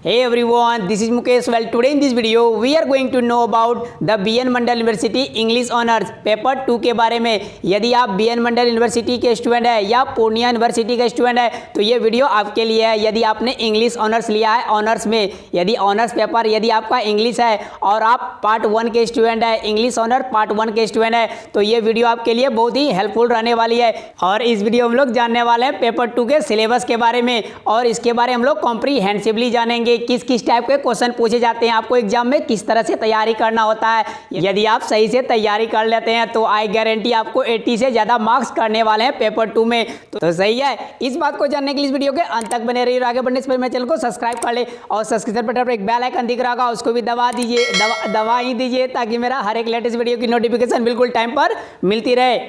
Hey everyone, this is Mukesh. Well, today in this video we are going to know about the BN Mandal university English honours paper 2 के बारे में। यदि आप BN मंडल university के student है या Purnia university के स्टूडेंट है तो ये वीडियो आपके लिए है। यदि आपने इंग्लिश ऑनर्स लिया है, ऑनर्स में यदि ऑनर्स पेपर यदि आपका इंग्लिश है और आप पार्ट 1 के स्टूडेंट है, इंग्लिश ऑनर पार्ट 1 के स्टूडेंट है, तो ये वीडियो आपके लिए बहुत ही हेल्पफुल रहने वाली है। और इस वीडियो में हम लोग जानने वाले हैं पेपर 2 के सिलेबस के बारे में और इसके बारे में हम लोग कॉम्प्रीहेंसिवली जानेंगे किस किस टाइप के क्वेश्चन पूछे जाते हैं, आपको एग्जाम में किस तरह से तैयारी करना होता है। यदि आप सही से तैयारी कर लेते हैं तो आई गारंटी आपको 80 से ज़्यादा मार्क्स करने वाले हैं पेपर 2 में। तो सही है, इस बात को जानने के लिए इस वीडियो के अंत तक बने रहिए। आगे बढ़ने से पहले मेरे चैनल को सब्सक्राइब कर ले और सब्सक्रिप्शन बटन पर एक बेल आइकन दिख रहा होगा, उसको भी दबा दीजिए, दबा ही दीजिए ताकि मेरा हर एक लेटेस्ट वीडियो की नोटिफिकेशन बिल्कुल टाइम पर मिलती रहे।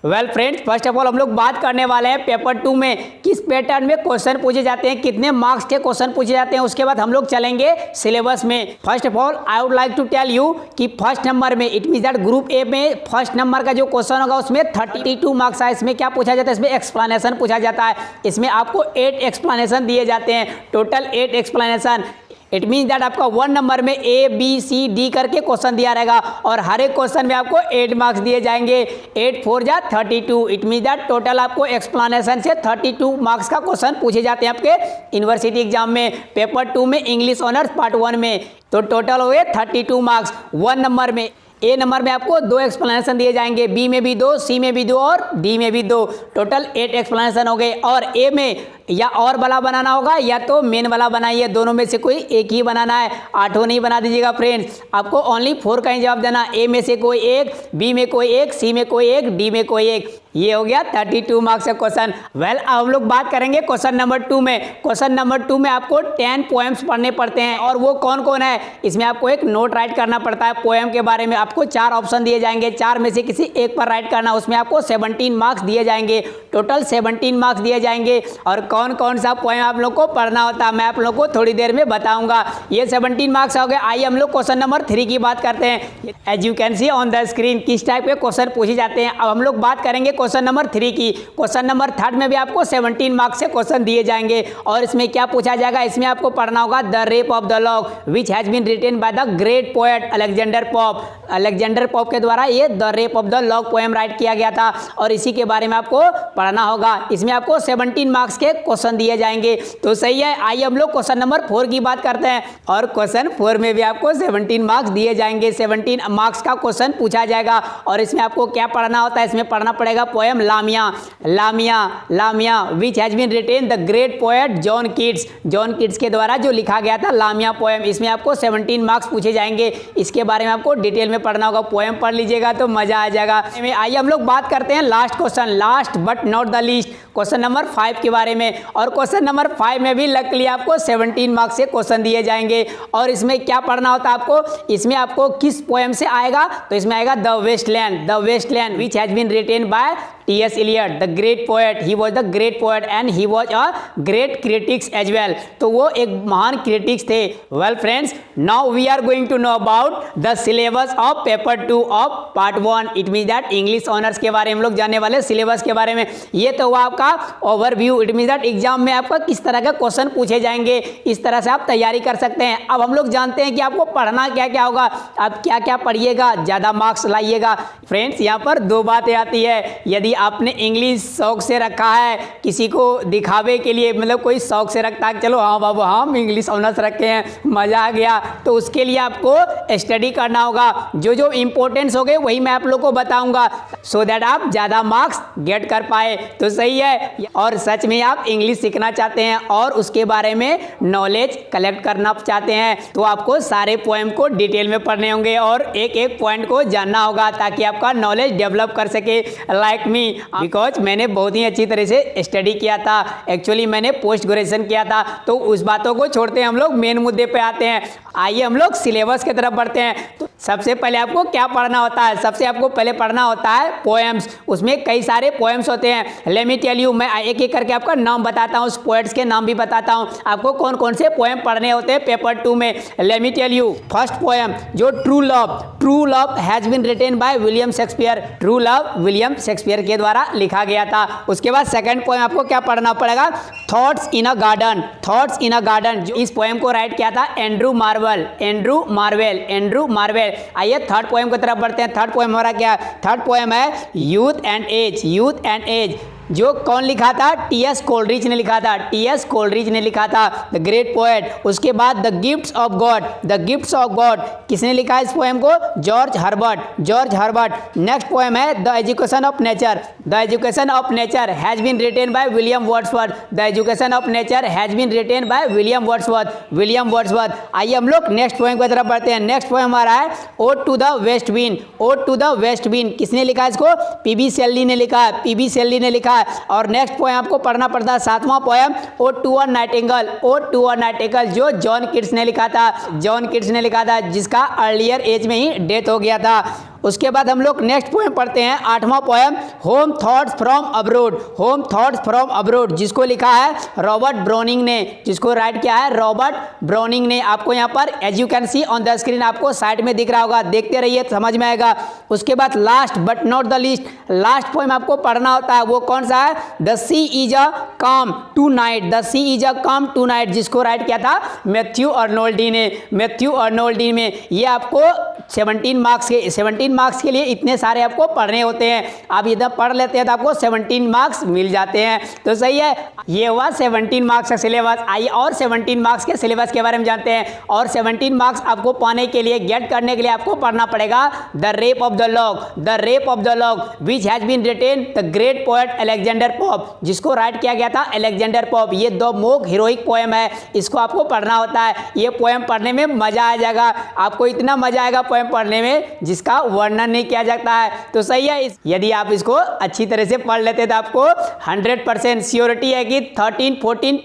Well friends, first of all हम लोग बात करने वाले हैं पेपर 2 में किस पैटर्न में क्वेश्चन पूछे जाते हैं, कितने मार्क्स के क्वेश्चन पूछे जाते हैं। उसके बाद हम लोग चलेंगे सिलेबस में। First of all I would like to tell you कि फर्स्ट नंबर में it mean that group A में फर्स्ट नंबर का जो क्वेश्चन होगा उसमें 32 मार्क्स है। इसमें क्या पूछा जाता है, इसमें एक्सप्लेनेशन पूछा जाता है। इसमें आपको 8 एक्सप्लेनेशन दिए जाते हैं, total 8 explanation. It mean that आपका 1 नंबर में A B C D करके क्वेश्चन दिया रहेगा और हर एक क्वेश्चन में आपको 8 मार्क्स दिए जाएंगे। 8 4 जा 32। इट मीन दैट टोटल आपको एक्सप्लेनेशन से 32 मार्क्स का क्वेश्चन पूछे जाते हैं आपके यूनिवर्सिटी एग्जाम में पेपर 2 में इंग्लिश ऑनर्स पार्ट 1 में। तो टोटल हो गए 32 मार्क्स। 1 नंबर में ए नंबर में आपको 2 एक्सप्लेनेशन दिए जाएंगे, बी में भी 2, सी में भी 2 और डी में भी 2, टोटल 8 एक्सप्लेनेशन हो गए। और ए में या और वाला बनाना होगा या तो मेन वाला बनाइए, दोनों में से कोई एक ही बनाना है, 8 नहीं बना दीजिएगा फ्रेंड्स। आपको ओनली 4 का ही जवाब देना, ए में से कोई एक, बी में कोई एक, सी में कोई एक, डी में कोई एक। ये हो गया 32 मार्क्स का क्वेश्चन। वेल अब हम लोग बात करेंगे क्वेश्चन नंबर 2 में। क्वेश्चन नंबर 2 में आपको 10 पोएम्स पढ़ने पड़ते हैं और वो कौन कौन है, इसमें आपको एक नोट राइट करना पड़ता है। पोएम के बारे में आपको 4 ऑप्शन दिए जाएंगे, 4 में से किसी एक पर राइट करना, उसमें आपको 17 मार्क्स दिए जाएंगे, टोटल 17 मार्क्स दिए जाएंगे। और कौन कौन सा पोएम आप लोग को पढ़ना होता है मैं आप लोग को थोड़ी देर में बताऊंगा। ये 17 मार्क्स हो गए। आइए हम लोग क्वेश्चन नंबर 3 की बात करते हैं। As you can see on the screen किस टाइप के क्वेश्चन पूछे जाते हैं। अब हम लोग बात करेंगे क्वेश्चन नंबर 3 की। क्वेश्चन नंबर 3 में भी आपको 17 मार्क्स से क्वेश्चन दिए जाएंगे और इसमें क्या पूछा जाएगा, इसमें आपको पढ़ना होगा the rape of the lock which has been written by the great poet Alexander Pope. Alexander Pope के द्वारा ये the rape of the lock poem write किया गया था और इसी के बारे में आपको पढ़ना होगा। इसमें आपको 17 मार्क्स के क्वेश्चन दिए जाएंगे। तो सही है, आइए हम लोग क्वेश्चन नंबर 4 की बात करते हैं और क्वेश्चन 4 में भी आपको 17 मार्क्स दिए जाएंगे। 17 मार्क्स का क्वेश्चन पूछा जाएगा और इसमें आपको क्या पढ़ना होता है, इसमें पढ़ना पड़ेगा poem Lamia Lamia Lamia which has been written the great poet John Keats. John Keats के द्वारा जो लिखा गया था लामिया पोएम, इसमें आपको 17 मार्क्स पूछे जाएंगे। इसके बारे में आपको डिटेल में पढ़ना होगा, पोएम पढ़ लीजिएगा तो मजा आ जाएगा। आइए हम लोग बात करते हैं last question, last but not the least, question number 5 के बारे में। और क्वेश्चन नंबर 5 में भी लकली आपको 17 मार्क्स से क्वेश्चन दिए जाएंगे और इसमें क्या पढ़ना होता है आपको, इसमें आपको किस पोएम से आएगा, तो इसमें आएगा the Waste Land which has been written by T.S. Eliot, the great poet. He was the great poet and he was a great critics as well. तो वो एक महान critics थे। Well friends, now we are going to know about the syllabus of paper 2 of part 1. It means that English honors के बारे में हम लोग जानने वाले syllabus के बारे में। ये तो हुआ आपका overview. It means that exam में आपका किस तरह का क्वेश्चन पूछे जाएंगे, इस तरह से आप तैयारी कर सकते हैं। अब हम लोग जानते हैं कि आपको पढ़ना क्या क्या होगा, आप क्या क्या पढ़िएगा, ज़्यादा मार्क्स लाइएगा। फ्रेंड्स यहाँ पर 2 बातें आती है। यदि आपने इंग्लिश शौक से रखा है, किसी को दिखावे के लिए, मतलब कोई शौक से रखता है चलो हाँ बाबू हम इंग्लिश ऑनर्स रखे हैं मज़ा आ गया, तो उसके लिए आपको स्टडी करना होगा। जो जो इम्पोर्टेंस हो गए वही मैं आप लोग को बताऊंगा सो दैट आप ज़्यादा मार्क्स गेट कर पाए। तो सही है, और सच में आप इंग्लिश सीखना चाहते हैं और उसके बारे में नॉलेज कलेक्ट करना चाहते हैं तो आपको सारे पोएम को डिटेल में पढ़ने होंगे और एक एक पॉइंट को जानना होगा ताकि आपका नॉलेज डेवलप कर सके। लाइक मी, बिकॉज मैंने बहुत ही अच्छी तरह से स्टडी किया था। एक्चुअली मैंने पोस्ट ग्रेजुएशन किया था। तो उस बातों को छोड़ते हैं हम लोग मेन मुद्दे पे आते हैं। आइए हम लोग सिलेबस की तरफ बढ़ते हैं। तो सबसे पहले आपको क्या पढ़ना होता है, सबसे आपको पहले पढ़ना होता है पोएम्स। उसमें कई सारे पोएम्स होते हैं। लेट मी टेल यू, मैं एक एक करके आपका नाम बताता हूँ, उस पोएट्स के नाम भी बताता हूँ आपको कौन कौन से पोएम पढ़ने होते हैं पेपर 2 में। Let me tell you, first poem जो true love has been written by William Shakespeare. True love William Shakespeare इनके द्वारा लिखा गया था। उसके बाद सेकंड पोएम आपको क्या पढ़ना पड़ेगा, thoughts in a garden. Thoughts in a garden, इस पोएम को राइट किया था Andrew Marvell. Andrew Marvell, Andrew Marvell. आइए थर्ड पोएम की तरफ बढ़ते हैं। थर्ड पोएम हमारा क्या है, थर्ड पोएम है youth and age. Youth and age जो कौन लिखा था, टी.एस. कोलरिज ने लिखा था। टी.एस. कोलरिज ने लिखा था, द ग्रेट पोएट। उसके बाद the gifts of God. The gifts of God किसने लिखा है इस पोएम को, George Herbert. George Herbert. Next poem है the education of nature. The education of nature has been written by William Wordsworth. The education of nature has been written by William Wordsworth. William Wordsworth. आइए हम लोग next poem की तरफ बढ़ते हैं। Next poem हमारा है ode to the west wind. Ode to the west wind किसने लिखा है इसको, पी.बी. शेल्ली ने लिखा है। पी.बी. शेल्ली ने लिखा है। और नेक्स्ट पोएम आपको पढ़ना पड़ता है सातवां poem ode to a nightingale. Ode to a nightingale जो जॉन किट्स ने लिखा था। जॉन किट्स ने लिखा था, जिसका अर्लियर एज में ही डेथ हो गया था। उसके बाद हम लोग नेक्स्ट पोएम पढ़ते हैं आठवां poem home thoughts from abroad. Home thoughts from abroad जिसको लिखा है रॉबर्ट ब्राउनिंग ने। जिसको राइट किया है रॉबर्ट ब्राउनिंग ने। आपको यहाँ पर as you can see on the screen आपको साइड में दिख रहा होगा, देखते रहिए समझ में आएगा। उसके बाद last but not the least, last poem आपको पढ़ना होता है, वो कौन सा है, the sea is a calm tonight. The sea is a calm to night जिसको राइट किया था मैथ्यू अर्नोल्डी ने। मैथ्यू अर्नोल्डी में ये आपको 17 मार्क्स के लिए इतने सारे आपको पढ़ने होते हैं। आप इधर पढ़ लेते हैं तो आपको 17 मार्क्स मिल जाते हैं। तो सही है, ये हुआ 17 मार्क्स का सिलेबस। आइए और 17 मार्क्स के सिलेबस के बारे में जानते हैं। और 17 मार्क्स आपको पाने के लिए, गेट करने के लिए आपको पढ़ना पड़ेगा the rape of the lock. The rape of the lock which has been written the great poet Alexander Pope. जिसको राइट किया गया था अलेक्जेंडर पोप। ये दो मोक हीरोइक पोएम है, इसको आपको पढ़ना होता है। ये पोएम पढ़ने में मजा आ जाएगा, आपको इतना मजा आएगा पोएम पढ़ने में जिसका वर्णन नहीं किया जाता है। तो सही है, यदि आप इसको अच्छी तरह से पढ़ लेते तो आपको 100% श्योरिटी है कि 13, 14,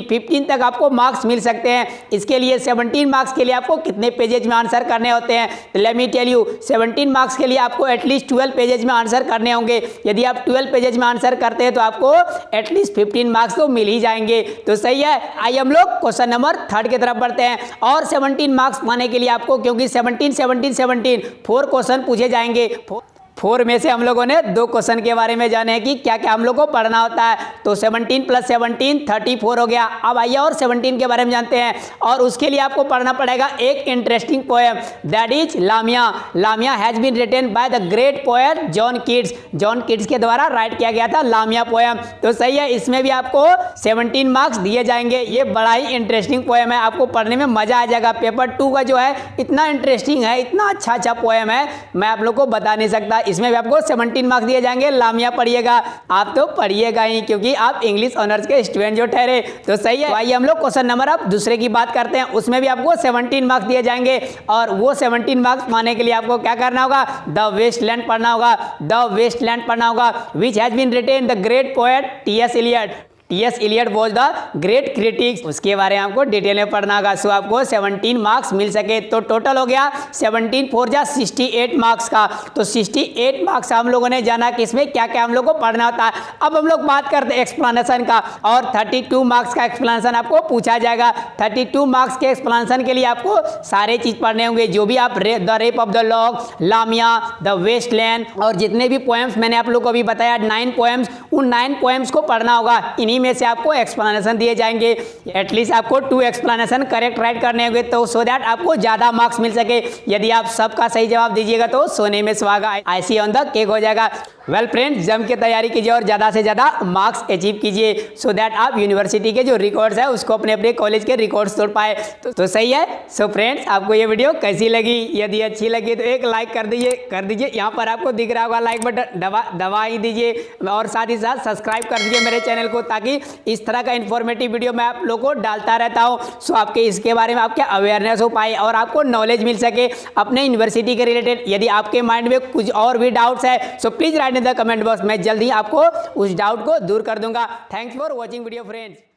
15 तक आपको मार्क्स मिल सकते हैं। इसके लिए 17 मार्क्स के लिए आपको कितने पेजेज में आंसर करने होते हैं, let me tell you. 17 marks के लिए आपको एटलीस्ट 12 पेजेज में आंसर करने होंगे। यदि आप 12 पेजेज में आंसर करते हैं तो आपको एटलीस्ट 15 मार्क्स तो मिल ही जाएंगे। तो सही है, आइए हम लोग क्वेश्चन नंबर 3 की तरफ बढ़ते हैं। और 17 मार्क्स पाने के लिए आपको, क्योंकि 17 4 क्वेश्चन पूछे जाएंगे। 4 में से हम लोगों ने 2 क्वेश्चन के बारे में जाने हैं कि क्या क्या हम लोग को पढ़ना होता है। तो 17 + 17 34 हो गया। अब आइए और 17 के बारे में जानते हैं। और उसके लिए आपको पढ़ना पड़ेगा एक interesting poem, that is Lamia. Lamia has been written by the great poet John Keats. John Keats के द्वारा राइट किया गया था लामिया पोएम। तो सही है, इसमें भी आपको 17 मार्क्स दिए जाएंगे। ये बड़ा ही इंटरेस्टिंग पोएम है, आपको पढ़ने में मजा आ जाएगा। पेपर 2 का जो है इतना इंटरेस्टिंग है, इतना अच्छा पोएम है, मैं आप लोग को बता नहीं सकता। इसमें भी आपको 17 मार्क्स दिए जाएंगे। लामिया पढ़िएगा, आप तो पढ़िएगा ही, क्योंकि आप इंग्लिश ऑनर्स के स्टूडेंट जो ठहरे। तो सही है, आइए हम लोग क्वेश्चन नंबर अब दूसरे की बात करते हैं। उसमें भी आपको 17 मार्क्स दिए जाएंगे। और वो 17 मार्क्स पाने के लिए आपको क्या करना होगा, द वेस्टलैंड पढ़ना होगा। द वेस्टलैंड पढ़ना होगा which has been written the great poet T S. Eliot. T S. Eliot was the great critics. उसके बारे में आपको डिटेल में पढ़ना होगा। सो आपको 17 मार्क्स मिल सके। तो टोटल हो गया 17 4 जा 68 मार्क्स का। तो 68 मार्क्स हम लोगों ने जाना कि इसमें क्या क्या हम लोग को पढ़ना होता है। अब हम लोग बात करते हैं एक्सप्लेनेशन का। और 32 मार्क्स का एक्सप्लेनेशन आपको पूछा जाएगा। 32 मार्क्स के एक्सप्लेनेशन के लिए आपको सारे चीज पढ़ने होंगे, जो भी आप the rape of the lock, Lamia, the Waste Land और जितने भी पोएम्स मैंने आप लोग को अभी बताया 9 पोएम्स, उन 9 पोएम्स को पढ़ना होगा। इन्हीं में से आपको एक्सप्लेनेशन दिए जाएंगे। एटलीस्ट आपको 2 एक्सप्लेनेशन करेक्ट राइट करने होंगे, तो सो दैट आपको ज्यादा मार्क्स मिल सके। यदि आप सबका सही जवाब दीजिएगा तो सोने में सुहागा, आईसी ऑन द केक हो जाएगा। वेल फ्रेंड्स, जम के तैयारी कीजिए और ज्यादा से ज्यादा मार्क्स अचीव कीजिए, सो दैट आप यूनिवर्सिटी के जो रिकॉर्ड्स है उसको अपने अपने कॉलेज के रिकॉर्ड्स तोड़ पाए। तो सही है। सो फ्रेंड्स, आपको ये वीडियो कैसी लगी? यदि अच्छी लगी तो एक लाइक कर दीजिए। यहाँ पर आपको दिख रहा होगा लाइक बटन, दबा ही दीजिए। और साथ ही साथ सब्सक्राइब कर दीजिए मेरे चैनल को, ताकि इस तरह का इन्फॉर्मेटिव वीडियो मैं आप लोगों को डालता रहता हूँ। सो आपके इसके बारे में आपके अवेयरनेस हो पाए और आपको नॉलेज मिल सके अपने यूनिवर्सिटी के रिलेटेड। यदि आपके माइंड में कुछ और भी डाउट्स है so please right in the comment box. मैं जल्दी आपको उस डाउट को दूर कर दूंगा। Thanks for watching video friends.